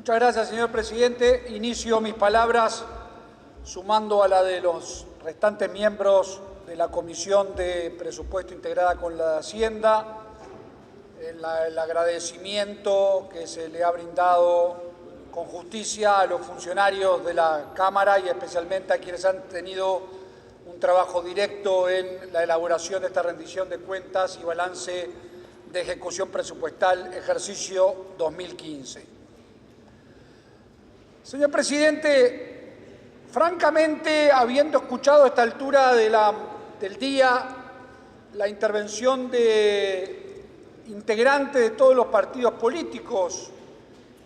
Muchas gracias, señor presidente. Inicio mis palabras sumando a la de los restantes miembros de la Comisión de Presupuesto integrada con la Hacienda, el agradecimiento que se le ha brindado con justicia a los funcionarios de la Cámara y especialmente a quienes han tenido un trabajo directo en la elaboración de esta rendición de cuentas y balance de ejecución presupuestal ejercicio 2015. Señor presidente, francamente, habiendo escuchado a esta altura del día la intervención de integrantes de todos los partidos políticos,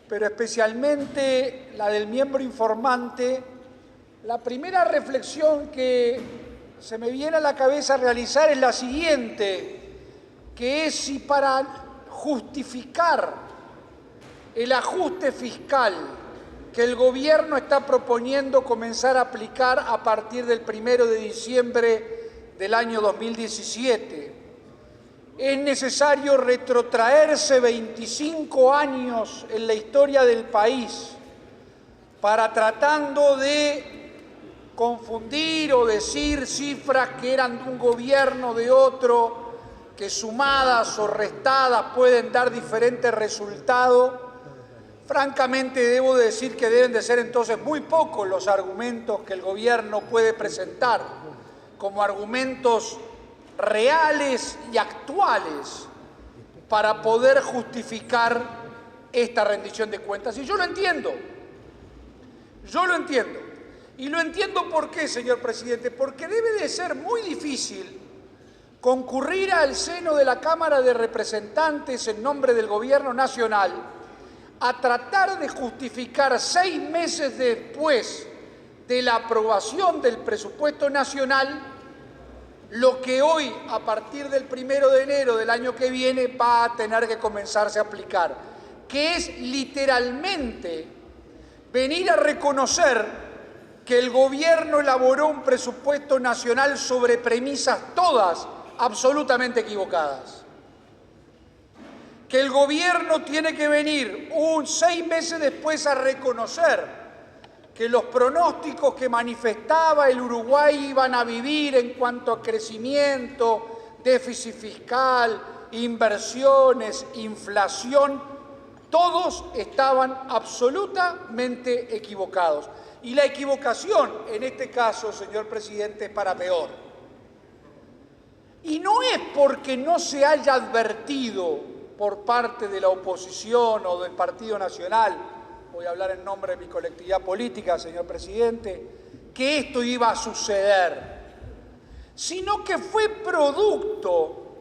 pero especialmente la del miembro informante, la primera reflexión que se me viene a la cabeza realizar es la siguiente, que es si para justificar el ajuste fiscal que el gobierno está proponiendo comenzar a aplicar a partir del 1 de diciembre del año 2017, es necesario retrotraerse 25 años en la historia del país para, tratando de confundir o decir cifras que eran de un gobierno o de otro, que sumadas o restadas pueden dar diferentes resultados. Francamente, debo decir que deben de ser entonces muy pocos los argumentos que el gobierno puede presentar como argumentos reales y actuales para poder justificar esta rendición de cuentas. Y yo lo entiendo. Y lo entiendo ¿por qué, señor presidente? Porque debe de ser muy difícil concurrir al seno de la Cámara de Representantes en nombre del Gobierno Nacional a tratar de justificar 6 meses después de la aprobación del presupuesto nacional lo que hoy, a partir del 1 de enero del año que viene, va a tener que comenzarse a aplicar, que es literalmente venir a reconocer que el gobierno elaboró un presupuesto nacional sobre premisas todas absolutamente equivocadas. Que el gobierno tiene que venir 6 meses después a reconocer que los pronósticos que manifestaba el Uruguay iban a vivir en cuanto a crecimiento, déficit fiscal, inversiones, inflación, todos estaban absolutamente equivocados. Y la equivocación, en este caso, señor presidente, es para peor. Y no es porque no se haya advertido por parte de la oposición o del Partido Nacional, voy a hablar en nombre de mi colectividad política, señor presidente, que esto iba a suceder, sino que fue producto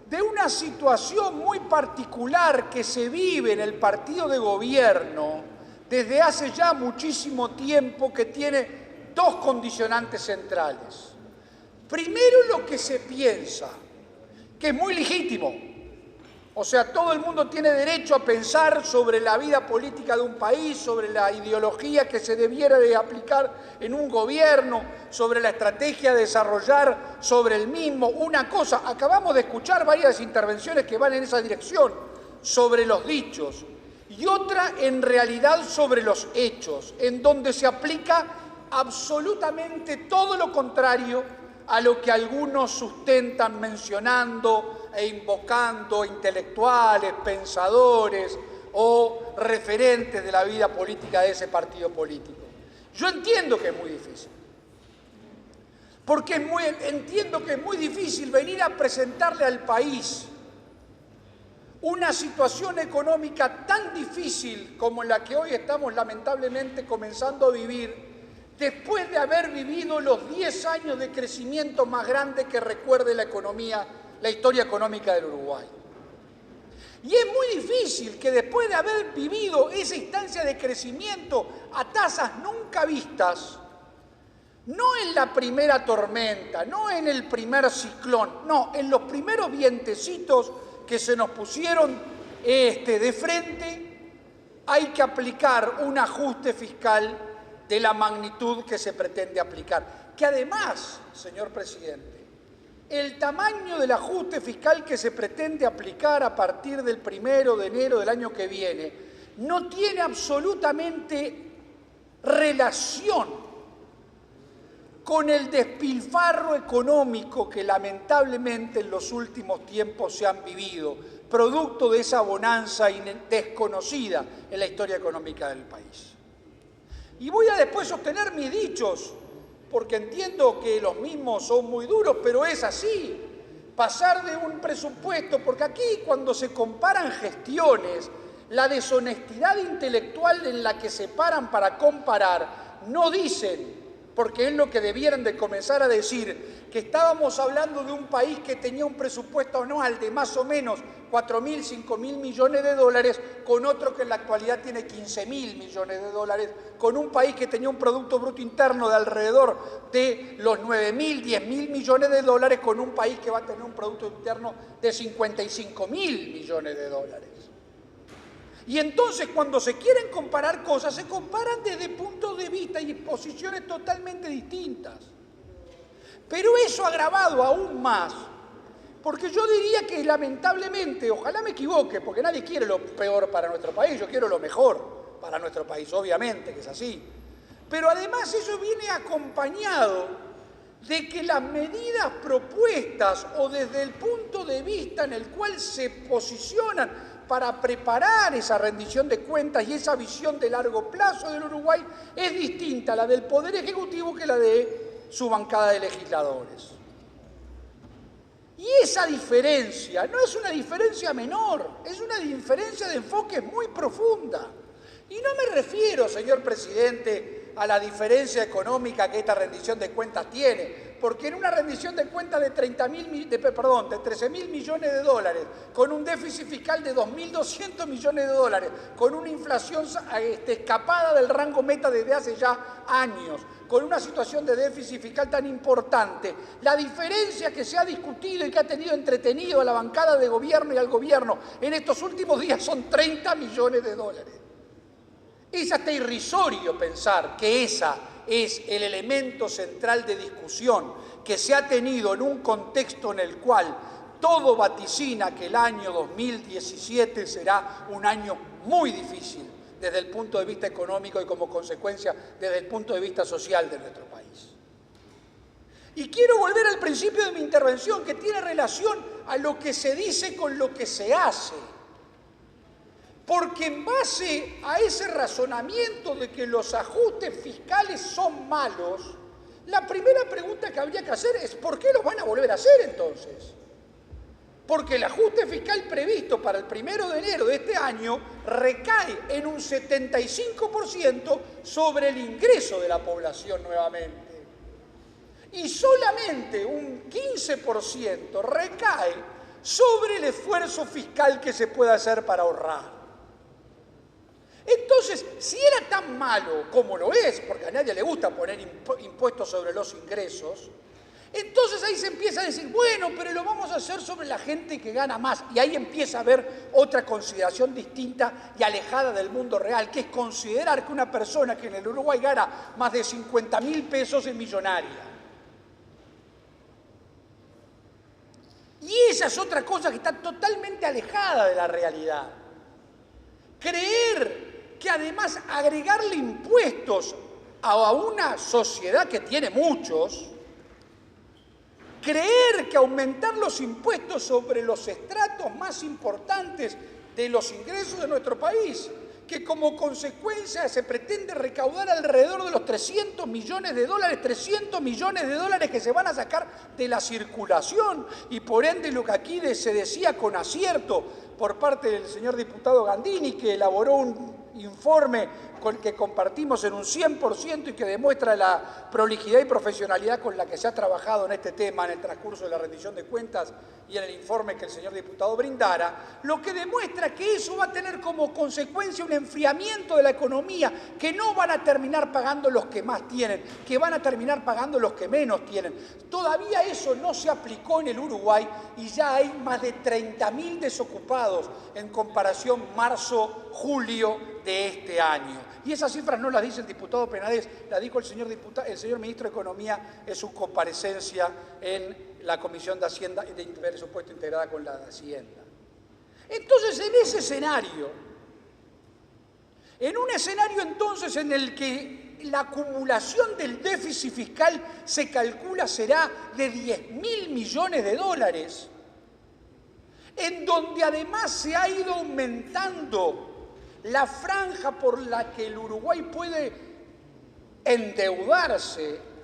de una situación muy particular que se vive en el partido de gobierno desde hace ya muchísimo tiempo, que tiene 2 condicionantes centrales. Primero, lo que se piensa, que es muy legítimo. O sea, todo el mundo tiene derecho a pensar sobre la vida política de un país, sobre la ideología que se debiera de aplicar en un gobierno, sobre la estrategia a desarrollar sobre el mismo. Una cosa, acabamos de escuchar varias intervenciones que van en esa dirección, sobre los dichos, y otra en realidad sobre los hechos, en donde se aplica absolutamente todo lo contrario a lo que algunos sustentan mencionando e invocando intelectuales, pensadores o referentes de la vida política de ese partido político. Yo entiendo que es muy difícil, porque entiendo que es muy difícil venir a presentarle al país una situación económica tan difícil como la que hoy estamos lamentablemente comenzando a vivir, después de haber vivido los 10 años de crecimiento más grande que recuerde la historia económica del Uruguay. Y es muy difícil que después de haber vivido esa instancia de crecimiento a tasas nunca vistas, no en la primera tormenta, no en el primer ciclón, no, en los primeros vientecitos que se nos pusieron de frente, hay que aplicar un ajuste fiscal de la magnitud que se pretende aplicar. Que además, señor presidente, el tamaño del ajuste fiscal que se pretende aplicar a partir del 1 de enero del año que viene no tiene absolutamente relación con el despilfarro económico que lamentablemente en los últimos tiempos se han vivido, producto de esa bonanza desconocida en la historia económica del país. Y voy a después sostener mis dichos, porque entiendo que los mismos son muy duros, pero es así. Pasar de un presupuesto, porque aquí cuando se comparan gestiones, la deshonestidad intelectual en la que se paran para comparar, no dicen, porque es lo que debieran de comenzar a decir, que estábamos hablando de un país que tenía un presupuesto anual de más o menos 4.000, 5.000 millones de dólares, con otro que en la actualidad tiene 15.000 millones de dólares, con un país que tenía un Producto Bruto Interno de alrededor de los 9.000, 10.000 millones de dólares, con un país que va a tener un Producto Interno de 55.000 millones de dólares. Y entonces cuando se quieren comparar cosas, se comparan desde puntos de vista y posiciones totalmente distintas. Pero eso agravado aún más, porque yo diría que lamentablemente, ojalá me equivoque, porque nadie quiere lo peor para nuestro país, yo quiero lo mejor para nuestro país, obviamente que es así. Pero además eso viene acompañado de que las medidas propuestas o desde el punto de vista en el cual se posicionan para preparar esa rendición de cuentas y esa visión de largo plazo del Uruguay es distinta a la del Poder Ejecutivo que la de su bancada de legisladores. Y esa diferencia no es una diferencia menor, es una diferencia de enfoque muy profunda. Y no me refiero, señor presidente, a la diferencia económica que esta rendición de cuentas tiene, porque en una rendición de cuentas de 13.000 millones de dólares, con un déficit fiscal de 2.200 millones de dólares, con una inflación escapada del rango meta desde hace ya años, con una situación de déficit fiscal tan importante, la diferencia que se ha discutido y que ha tenido entretenido a la bancada de gobierno y al gobierno en estos últimos días son 30 millones de dólares. Es hasta irrisorio pensar que ese es el elemento central de discusión que se ha tenido en un contexto en el cual todo vaticina que el año 2017 será un año muy difícil desde el punto de vista económico y como consecuencia desde el punto de vista social de nuestro país. Y quiero volver al principio de mi intervención que tiene relación a lo que se dice con lo que se hace. Porque en base a ese razonamiento de que los ajustes fiscales son malos, la primera pregunta que habría que hacer es ¿por qué los van a volver a hacer entonces? Porque el ajuste fiscal previsto para el 1 de enero de este año recae en un 75% sobre el ingreso de la población nuevamente. Y solamente un 15% recae sobre el esfuerzo fiscal que se puede hacer para ahorrar. Entonces, si era tan malo como lo es, porque a nadie le gusta poner impuestos sobre los ingresos, entonces ahí se empieza a decir, bueno, pero lo vamos a hacer sobre la gente que gana más. Y ahí empieza a haber otra consideración distinta y alejada del mundo real, que es considerar que una persona que en el Uruguay gana más de 50.000 pesos es millonaria. Y esa es otra cosa que está totalmente alejada de la realidad. Creer que además agregarle impuestos a una sociedad que tiene muchos, creer que aumentar los impuestos sobre los estratos más importantes de los ingresos de nuestro país, que como consecuencia se pretende recaudar alrededor de los 300 millones de dólares que se van a sacar de la circulación y por ende lo que aquí se decía con acierto por parte del señor diputado Gandini, que elaboró un informe que compartimos en un 100% y que demuestra la prolijidad y profesionalidad con la que se ha trabajado en este tema en el transcurso de la rendición de cuentas y en el informe que el señor diputado brindara, lo que demuestra que eso va a tener como consecuencia un enfriamiento de la economía, que no van a terminar pagando los que más tienen, que van a terminar pagando los que menos tienen. Todavía eso no se aplicó en el Uruguay y ya hay más de 30.000 desocupados en comparación marzo-julio de este año. Y esas cifras no las dice el diputado Penades, las dijo el señor ministro de Economía en su comparecencia en la Comisión de Hacienda y de Presupuesto integrada con la de Hacienda. Entonces, en ese escenario, En un escenario entonces en el que la acumulación del déficit fiscal se calcula será de 10.000 millones de dólares, en donde además se ha ido aumentando la franja por la que el Uruguay puede endeudarse,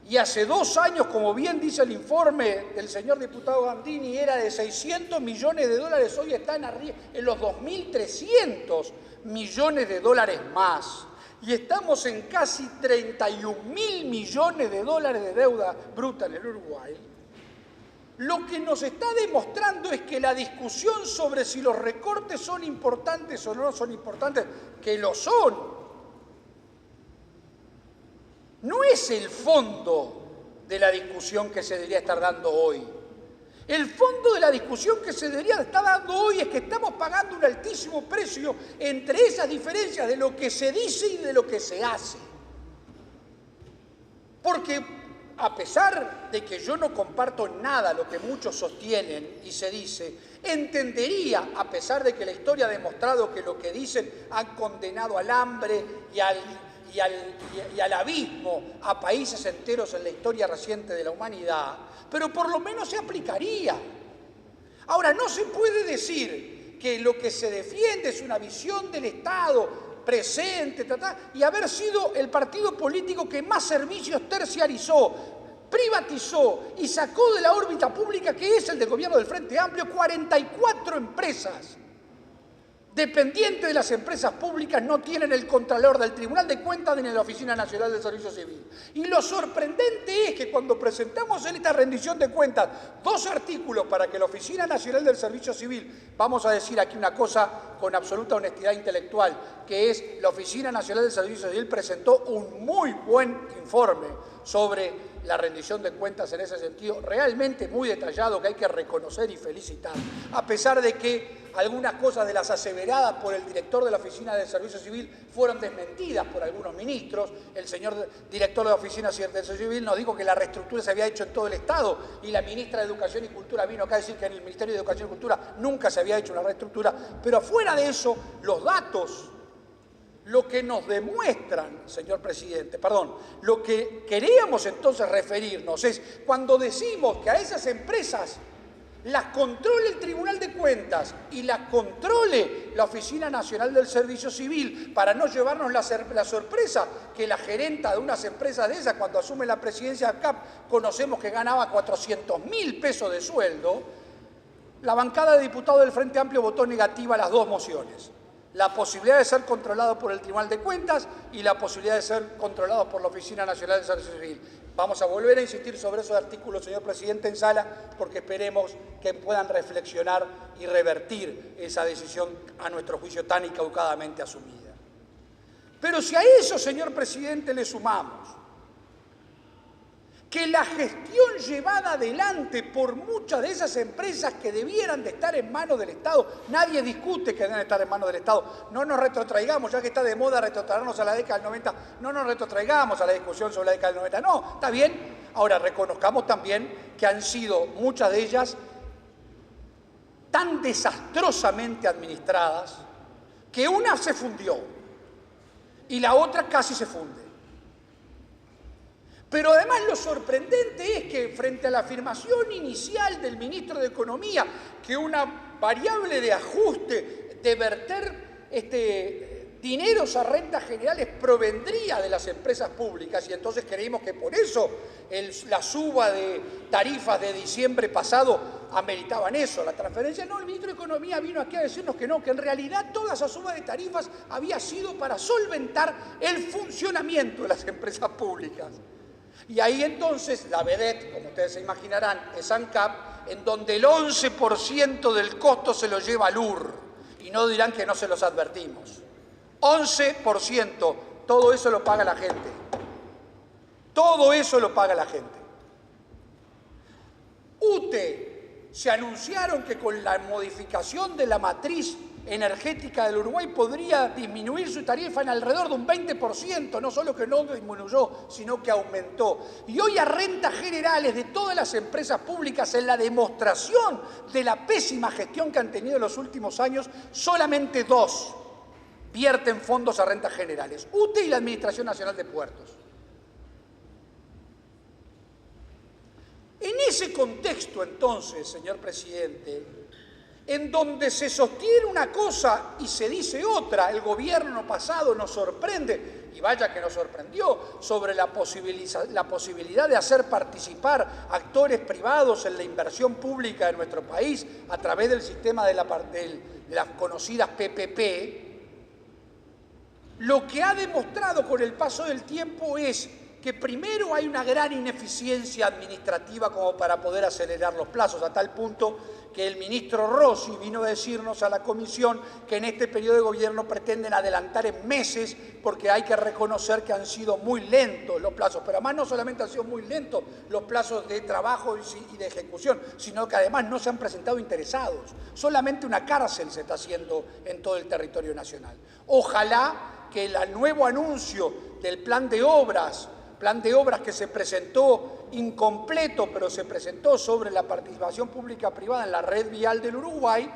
y hace 2 años, como bien dice el informe del señor diputado Gandini, era de 600 millones de dólares, hoy están en los 2.300 millones de dólares más. Y estamos en casi 31.000 millones de dólares de deuda bruta en el Uruguay. Lo que nos está demostrando es que la discusión sobre si los recortes son importantes o no son importantes, que lo son, no es el fondo de la discusión que se debería estar dando hoy. El fondo de la discusión que se debería estar dando hoy es que estamos pagando un altísimo precio entre esas diferencias de lo que se dice y de lo que se hace. Porque a pesar de que yo no comparto nada lo que muchos sostienen y se dice, entendería, a pesar de que la historia ha demostrado que lo que dicen han condenado al hambre y al abismo a países enteros en la historia reciente de la humanidad, pero por lo menos se aplicaría. Ahora, no se puede decir que lo que se defiende es una visión del Estado presente, y haber sido el partido político que más servicios terciarizó, privatizó y sacó de la órbita pública, que es el del gobierno del Frente Amplio, 44 empresas dependientes de las empresas públicas no tienen el Contralor del Tribunal de Cuentas ni de la Oficina Nacional del Servicio Civil. Y lo sorprendente es que cuando presentamos en esta rendición de cuentas 2 artículos para que la Oficina Nacional del Servicio Civil, vamos a decir aquí una cosa con absoluta honestidad intelectual, que es la Oficina Nacional del Servicio Civil presentó un muy buen informe sobre la rendición de cuentas en ese sentido, realmente muy detallado, que hay que reconocer y felicitar, a pesar de que algunas cosas de las aseveradas por el director de la Oficina del Servicio Civil fueron desmentidas por algunos ministros. El señor director de la Oficina del Servicio Civil nos dijo que la reestructura se había hecho en todo el Estado, y la ministra de Educación y Cultura vino acá a decir que en el Ministerio de Educación y Cultura nunca se había hecho una reestructura. Pero afuera de eso, los datos, lo que nos demuestran, señor presidente, lo que queríamos entonces referirnos es cuando decimos que a esas empresas las controle el Tribunal de Cuentas y las controle la Oficina Nacional del Servicio Civil, para no llevarnos la sorpresa que la gerenta de unas empresas de esas, cuando asume la presidencia de CAP, conocemos que ganaba 400.000 pesos de sueldo. La bancada de diputados del Frente Amplio votó negativa a las 2 mociones. La posibilidad de ser controlado por el Tribunal de Cuentas y la posibilidad de ser controlado por la Oficina Nacional del Servicio Civil. Vamos a volver a insistir sobre esos artículos, señor presidente, en sala, porque esperemos que puedan reflexionar y revertir esa decisión, a nuestro juicio, tan equivocadamente asumida. Pero si a eso, señor presidente, le sumamos que la gestión llevada adelante por muchas de esas empresas que debieran de estar en manos del Estado, nadie discute que deben estar en manos del Estado, no nos retrotraigamos, ya que está de moda retrotraernos a la década del 90, no nos retrotraigamos a la discusión sobre la década del 90, no, está bien. Ahora, reconozcamos también que han sido muchas de ellas tan desastrosamente administradas que una se fundió y la otra casi se funde. Pero además lo sorprendente es que frente a la afirmación inicial del ministro de Economía que una variable de ajuste de verter dineros a rentas generales provendría de las empresas públicas, y entonces creímos que por eso la suba de tarifas de diciembre pasado ameritaban eso, la transferencia. No, el ministro de Economía vino aquí a decirnos que no, que en realidad toda esa suba de tarifas había sido para solventar el funcionamiento de las empresas públicas. Y ahí entonces la vedette, como ustedes se imaginarán, es ANCAP, en donde el 11% del costo se lo lleva al UR. Y no dirán que no se los advertimos. 11%, todo eso lo paga la gente. Todo eso lo paga la gente. UTE, se anunciaron que con la modificación de la matriz energética del Uruguay podría disminuir su tarifa en alrededor de un 20%, no solo que no disminuyó, sino que aumentó. Y hoy a rentas generales de todas las empresas públicas, en la demostración de la pésima gestión que han tenido en los últimos años, solamente 2 vierten fondos a rentas generales. UTE y la Administración Nacional de Puertos. En ese contexto, entonces, señor presidente, en donde se sostiene una cosa y se dice otra, el gobierno pasado nos sorprende, y vaya que nos sorprendió, sobre la posibilidad de hacer participar actores privados en la inversión pública de nuestro país a través del sistema de las conocidas PPP, lo que ha demostrado con el paso del tiempo es que primero hay una gran ineficiencia administrativa como para poder acelerar los plazos, a tal punto que el ministro Rossi vino a decirnos a la comisión que en este periodo de gobierno pretenden adelantar en meses porque hay que reconocer que han sido muy lentos los plazos, pero además no solamente han sido muy lentos los plazos de trabajo y de ejecución, sino que además no se han presentado interesados. Solamente una cárcel se está haciendo en todo el territorio nacional. Ojalá que el nuevo anuncio del plan de obras que se presentó incompleto, pero se presentó sobre la participación pública-privada en la red vial del Uruguay,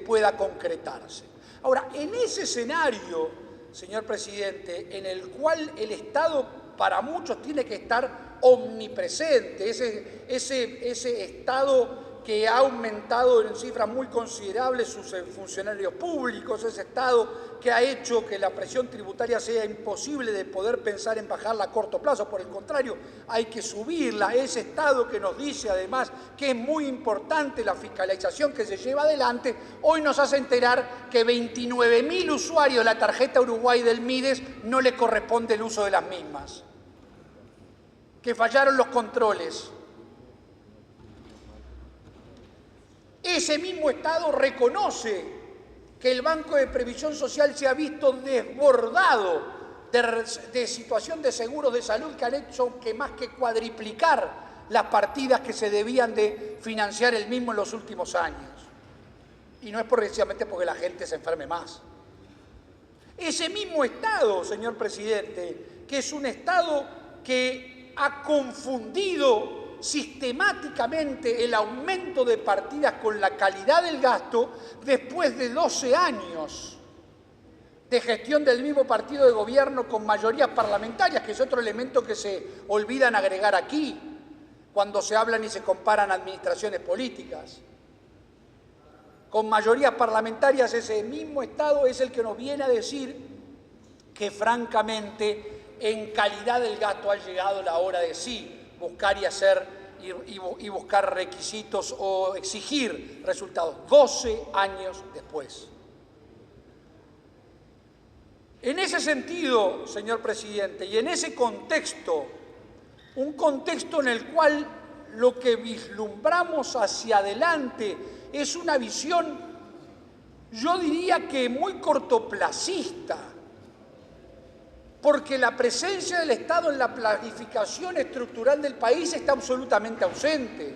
pueda concretarse. Ahora, en ese escenario, señor presidente, en el cual el Estado para muchos tiene que estar omnipresente, ese Estado que ha aumentado en cifras muy considerables sus funcionarios públicos, ese Estado que ha hecho que la presión tributaria sea imposible de poder pensar en bajarla a corto plazo, por el contrario, hay que subirla, ese Estado que nos dice además que es muy importante la fiscalización que se lleva adelante, hoy nos hace enterar que 29.000 usuarios de la tarjeta Uruguay del Mides no le corresponde el uso de las mismas, que fallaron los controles. Ese mismo Estado reconoce que el Banco de Previsión Social se ha visto desbordado de situación de seguros de salud que han hecho que más que cuadriplicar las partidas que se debían de financiar el mismo en los últimos años. Y no es precisamente porque la gente se enferme más. Ese mismo Estado, señor presidente, que es un Estado que ha confundido sistemáticamente el aumento de partidas con la calidad del gasto después de 12 años de gestión del mismo partido de gobierno con mayorías parlamentarias, que es otro elemento que se olvidan agregar aquí cuando se hablan y se comparan administraciones políticas. Con mayorías parlamentarias ese mismo Estado es el que nos viene a decir que francamente en calidad del gasto ha llegado la hora de sí buscar y hacer y buscar requisitos o exigir resultados 12 años después. En ese sentido, señor presidente, y en ese contexto, un contexto en el cual lo que vislumbramos hacia adelante es una visión, yo diría que muy cortoplacista, porque la presencia del Estado en la planificación estructural del país está absolutamente ausente.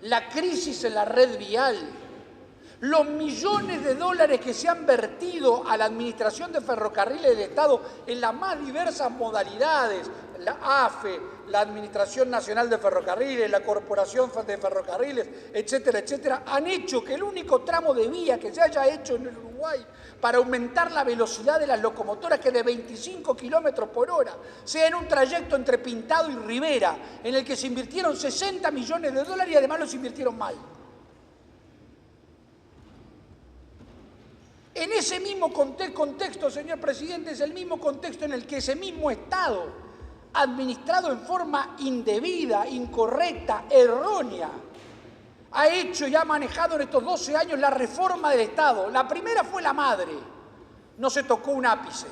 La crisis en la red vial, los millones de dólares que se han vertido a la Administración de Ferrocarriles del Estado en las más diversas modalidades, la AFE, la Administración Nacional de Ferrocarriles, la Corporación de Ferrocarriles, etcétera, etcétera, han hecho que el único tramo de vía que se haya hecho en el Uruguay para aumentar la velocidad de las locomotoras, que de 25 kilómetros por hora, sea en un trayecto entre Pintado y Rivera, en el que se invirtieron 60 millones de dólares y además los invirtieron mal. En ese mismo contexto, señor presidente, es el mismo contexto en el que ese mismo Estado, administrado en forma indebida, incorrecta, errónea, ha hecho y ha manejado en estos 12 años la reforma del Estado. La primera fue la madre, no se tocó un ápice.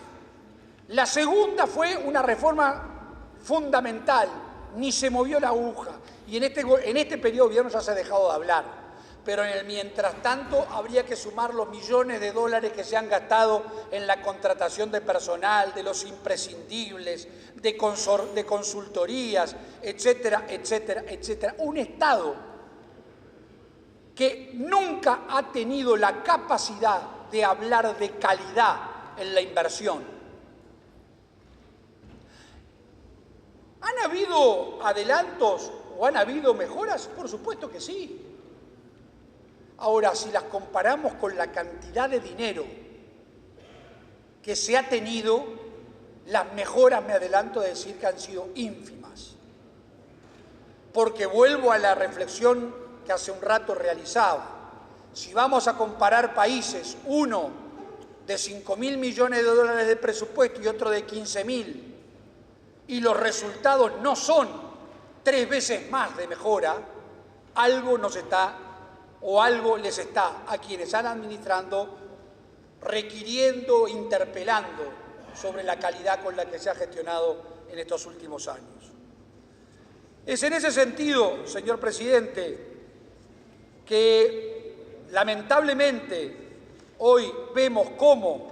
La segunda fue una reforma fundamental, ni se movió la aguja. Y en este periodo de gobierno ya se ha dejado de hablar. Pero en el mientras tanto habría que sumar los millones de dólares que se han gastado en la contratación de personal, de los imprescindibles, de consultorías, etcétera, etcétera, etcétera. Un Estado que nunca ha tenido la capacidad de hablar de calidad en la inversión. ¿Han habido adelantos o han habido mejoras? Por supuesto que sí. Ahora, si las comparamos con la cantidad de dinero que se ha tenido, las mejoras, me adelanto a decir, que han sido ínfimas. Porque vuelvo a la reflexión que hace un rato realizaba. Si vamos a comparar países, uno de 5.000 millones de dólares de presupuesto y otro de 15.000, y los resultados no son 3 veces más de mejora, algo nos está, o algo les está a quienes están administrando, requiriendo, interpelando sobre la calidad con la que se ha gestionado en estos últimos años. Es en ese sentido, señor presidente, que lamentablemente hoy vemos cómo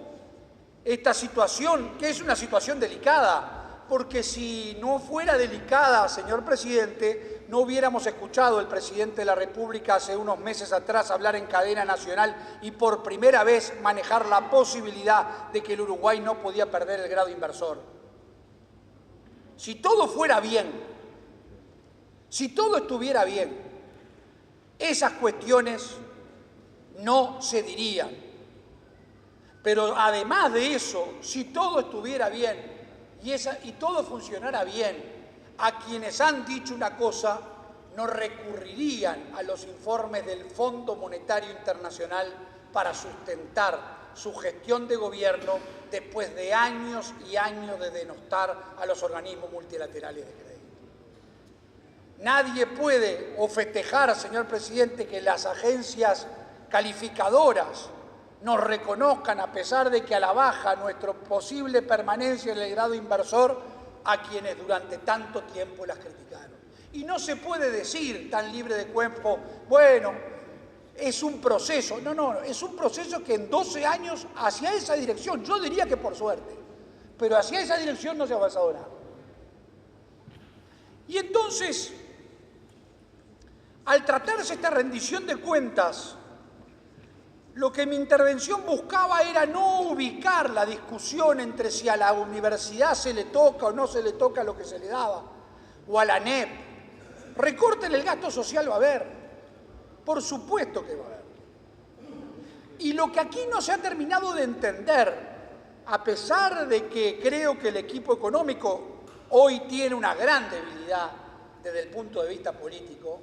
esta situación, que es una situación delicada, porque si no fuera delicada, señor presidente, no hubiéramos escuchado al presidente de la República hace unos meses atrás hablar en cadena nacional y por primera vez manejar la posibilidad de que el Uruguay no podía perder el grado inversor. Si todo fuera bien, si todo estuviera bien, esas cuestiones no se dirían. Pero además de eso, si todo estuviera bien y todo funcionara bien, a quienes han dicho una cosa no recurrirían a los informes del Fondo Monetario Internacional para sustentar su gestión de gobierno después de años y años de denostar a los organismos multilaterales de crédito. Nadie puede o festejar, señor presidente, que las agencias calificadoras nos reconozcan, a pesar de que a la baja nuestra posible permanencia en el grado inversor, a quienes durante tanto tiempo las criticaron. Y no se puede decir tan libre de cuerpo, bueno, es un proceso. No, es un proceso que en 12 años hacia esa dirección, yo diría que por suerte, pero hacia esa dirección no se ha avanzado nada. Y entonces, al tratarse esta rendición de cuentas, lo que mi intervención buscaba era no ubicar la discusión entre si a la universidad se le toca o no se le toca lo que se le daba, o a la ANEP. Recorten el gasto social, va a haber. Por supuesto que va a haber. Y lo que aquí no se ha terminado de entender, a pesar de que creo que el equipo económico hoy tiene una gran debilidad desde el punto de vista político,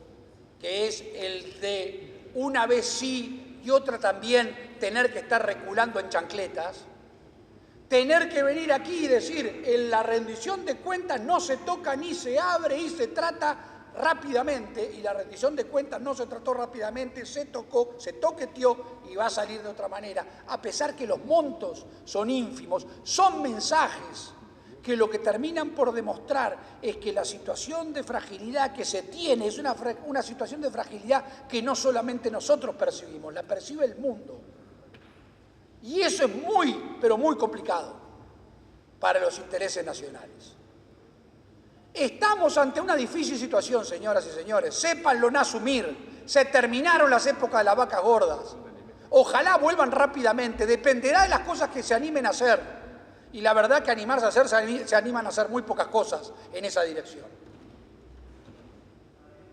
que es el de una vez sí y otra también tener que estar reculando en chancletas, tener que venir aquí y decir en la rendición de cuentas no se toca ni se abre y se trata rápidamente, y la rendición de cuentas no se trató rápidamente, se tocó, se toqueteó y va a salir de otra manera, a pesar que los montos son ínfimos, son mensajes que lo que terminan por demostrar es que la situación de fragilidad que se tiene es una situación de fragilidad que no solamente nosotros percibimos, la percibe el mundo. Y eso es muy, pero muy complicado para los intereses nacionales. Estamos ante una difícil situación, señoras y señores. Sépanlo no asumir. Se terminaron las épocas de las vacas gordas. Ojalá vuelvan rápidamente. Dependerá de las cosas que se animen a hacer. Y la verdad que animarse a hacer, se animan a hacer muy pocas cosas en esa dirección.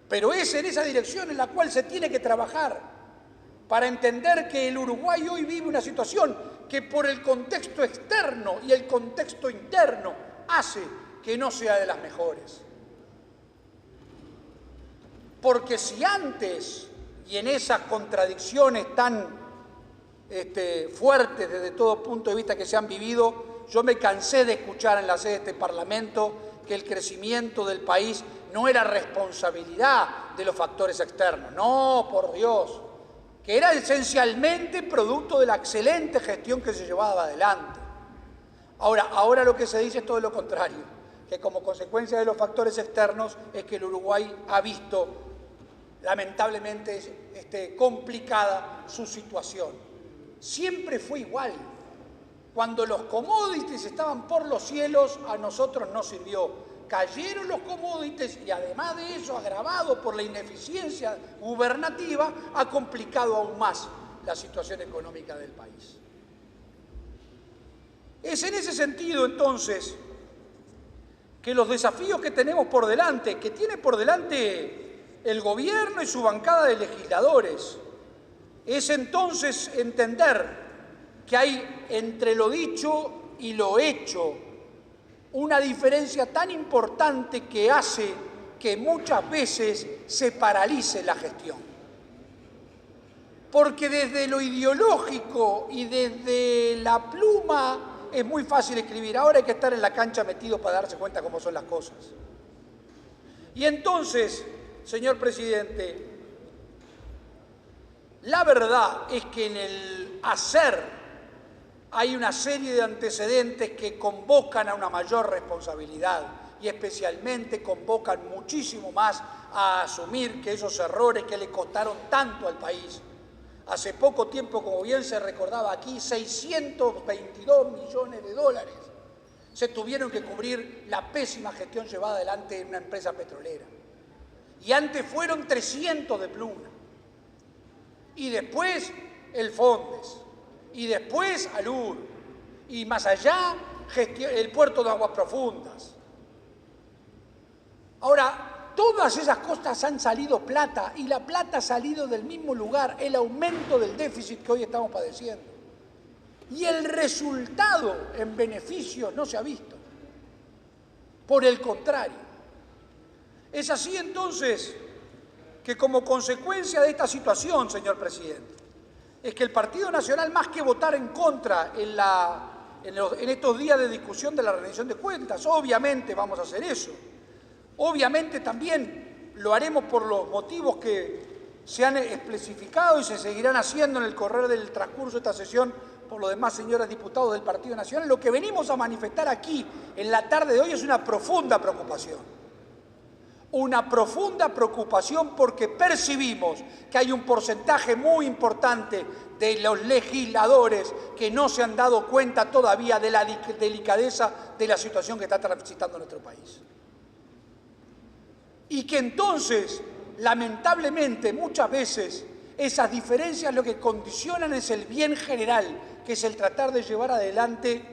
Pero es en esa dirección en la cual se tiene que trabajar para entender que el Uruguay hoy vive una situación que por el contexto externo y el contexto interno hace que no sea de las mejores. Porque si antes, y en esas contradicciones tan fuertes desde todo punto de vista que se han vivido, yo me cansé de escuchar en la sede de este Parlamento que el crecimiento del país no era responsabilidad de los factores externos. No, por Dios, que era esencialmente producto de la excelente gestión que se llevaba adelante. Ahora lo que se dice es todo lo contrario, que como consecuencia de los factores externos es que el Uruguay ha visto lamentablemente complicada su situación. Siempre fue igual. Cuando los commodities estaban por los cielos, a nosotros no sirvió. Cayeron los commodities y además de eso, agravado por la ineficiencia gubernativa, ha complicado aún más la situación económica del país. Es en ese sentido, entonces, que los desafíos que tenemos por delante, que tiene por delante el gobierno y su bancada de legisladores, es entonces entender que hay entre lo dicho y lo hecho una diferencia tan importante que hace que muchas veces se paralice la gestión. Porque desde lo ideológico y desde la pluma es muy fácil escribir. Ahora hay que estar en la cancha metido para darse cuenta cómo son las cosas. Y entonces, señor presidente, la verdad es que en el hacer hay una serie de antecedentes que convocan a una mayor responsabilidad y especialmente convocan muchísimo más a asumir que esos errores que le costaron tanto al país. Hace poco tiempo, como bien se recordaba aquí, 622 millones de dólares se tuvieron que cubrir la pésima gestión llevada adelante en una empresa petrolera. Y antes fueron 300 de Pluma. Y después el Fondes. Y después Alur. Y más allá, el puerto de Aguas Profundas. Ahora, todas esas cosas han salido plata, y la plata ha salido del mismo lugar, el aumento del déficit que hoy estamos padeciendo. Y el resultado en beneficios no se ha visto. Por el contrario. Es así entonces que como consecuencia de esta situación, señor presidente, es que el Partido Nacional, más que votar en contra en estos días de discusión de la rendición de cuentas, obviamente vamos a hacer eso. Obviamente también lo haremos por los motivos que se han especificado y se seguirán haciendo en el correr del transcurso de esta sesión por los demás señores diputados del Partido Nacional. Lo que venimos a manifestar aquí en la tarde de hoy es una profunda preocupación. Una profunda preocupación porque percibimos que hay un porcentaje muy importante de los legisladores que no se han dado cuenta todavía de la delicadeza de la situación que está transitando nuestro país. Y que entonces, lamentablemente, muchas veces esas diferencias lo que condicionan es el bien general, que es el tratar de llevar adelante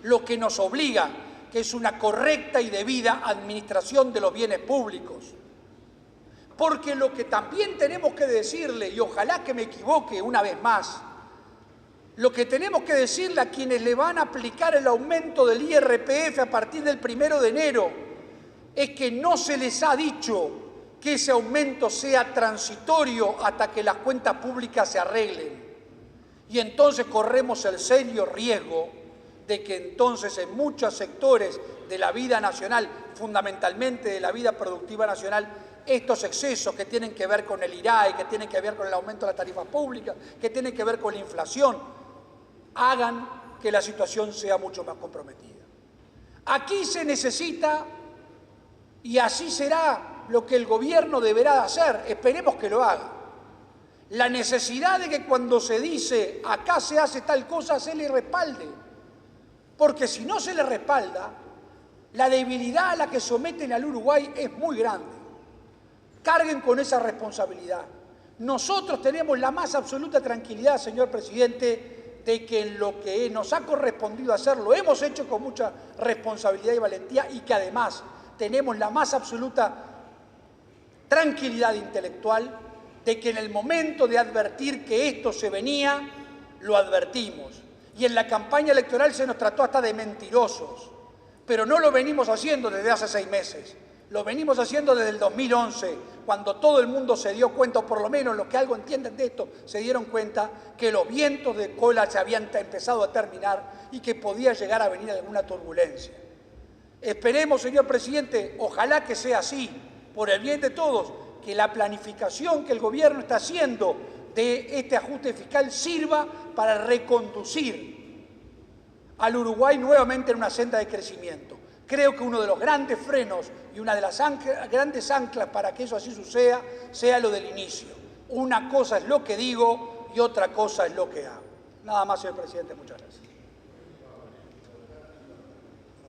lo que nos obliga, que es una correcta y debida administración de los bienes públicos. Porque lo que también tenemos que decirle, y ojalá que me equivoque una vez más, lo que tenemos que decirle a quienes le van a aplicar el aumento del IRPF a partir del 1 de enero, es que no se les ha dicho que ese aumento sea transitorio hasta que las cuentas públicas se arreglen. Y entonces corremos el serio riesgo de que entonces en muchos sectores de la vida nacional, fundamentalmente de la vida productiva nacional, estos excesos que tienen que ver con el IRAE, que tienen que ver con el aumento de las tarifas públicas, que tienen que ver con la inflación, hagan que la situación sea mucho más comprometida. Aquí se necesita, y así será lo que el gobierno deberá hacer, esperemos que lo haga, la necesidad de que cuando se dice acá se hace tal cosa, se le respalde. Porque si no se le respalda, la debilidad a la que someten al Uruguay es muy grande. Carguen con esa responsabilidad. Nosotros tenemos la más absoluta tranquilidad, señor presidente, de que en lo que nos ha correspondido hacer lo hemos hecho con mucha responsabilidad y valentía, y que además tenemos la más absoluta tranquilidad intelectual de que en el momento de advertir que esto se venía, lo advertimos. Y en la campaña electoral se nos trató hasta de mentirosos, pero no lo venimos haciendo desde hace 6 meses, lo venimos haciendo desde el 2011, cuando todo el mundo se dio cuenta, o por lo menos los que algo entienden de esto, se dieron cuenta que los vientos de cola se habían empezado a terminar y que podía llegar a venir alguna turbulencia. Esperemos, señor presidente, ojalá que sea así, por el bien de todos, que la planificación que el gobierno está haciendo de este ajuste fiscal sirva para reconducir al Uruguay nuevamente en una senda de crecimiento. Creo que uno de los grandes frenos y una de las grandes anclas para que eso así suceda sea lo del inicio. Una cosa es lo que digo y otra cosa es lo que hago. Nada más, señor presidente, muchas gracias.